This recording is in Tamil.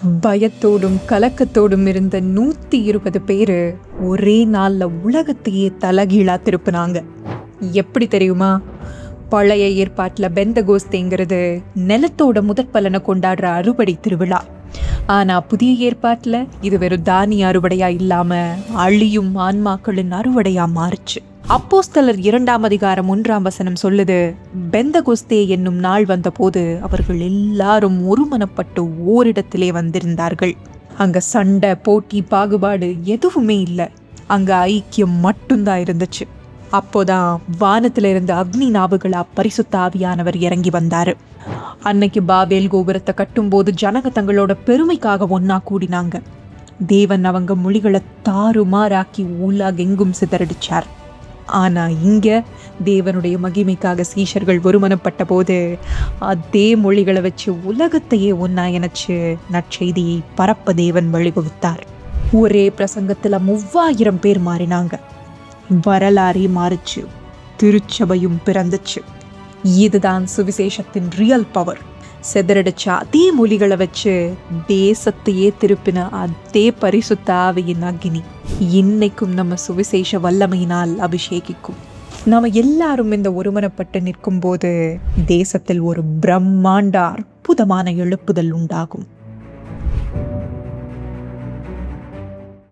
பயத்தோடும் கலக்கத்தோடும் இருந்த 120 பேரு ஒரே நாள்ல உலகத்தையே தலகீழா திருப்பினாங்க. எப்படி தெரியுமா? பழைய ஏற்பாட்டில் பெந்தகோஸ்தேங்கிறது நிலத்தோட முதற்பலனை கொண்டாடுற அறுவடை திருவிழா. ஆனா புதிய ஏற்பாட்டில் இது வெறும் தானிய அறுவடையா இல்லாம அழியும் ஆன்மாக்களின் அறுவடையா மாறுச்சு. அப்போஸ்தலர் 2ஆம் அதிகாரம் 1ஆம் வசனம் சொல்லுது, பெந்தகோஸ்தே என்னும் நாள் வந்த போது அவர்கள் எல்லாரும் ஒருமனப்பட்டு ஓரிடத்திலே வந்திருந்தார்கள். அங்க சண்டை, போட்டி, பாகுபாடு எதுவுமே இல்லை. அங்க ஐக்கியம் மட்டும்தான் இருந்துச்சு. அப்போதான் வானத்துல இருந்து அக்னி நாவுகளா பரிசுத்த ஆவியானவர் இறங்கி வந்தாரு. அன்னைக்கு பாபேல் கோபுரத்தை கட்டும்போது ஜனங்க தங்களோட பெருமைக்காக ஒன்னா கூடினாங்க. தேவன் அவங்க மொழிகளை தாறுமாறாக்கி உலகெங்கும் சிதறடிச்சார். ஆனா இங்க தேவனுடைய மகிமைக்காக சீஷர்கள் ஒருமனப்பட்ட போது அதே மொழிகளை வச்சு உலகத்தையே ஒன்னா இணைச்சு நற்செய்தியை பரப்ப தேவன் வழிவகுத்தார். ஒரே பிரசங்கத்துல 3000 பேர் மாறினாங்க. வரலாறே மாறிச்சு. திருச்சபையும் பிறந்துச்சு. இதுதான் சுவிசேஷத்தின் ரியல் பவர். செதறடிச்ச அதே மொழிகளை வச்சு தேசத்தையே திருப்பின அதே பரிசுத்த ஆவியின் அக்னி இன்னைக்கும் நம்ம சுவிசேஷ வல்லமையினால் அபிஷேகிக்கும். நாம எல்லாரும் இந்த ஒருமனப்பட்டு நிற்கும் போது தேசத்தில் ஒரு பிரம்மாண்ட அற்புதமான எழுப்புதல் உண்டாகும்.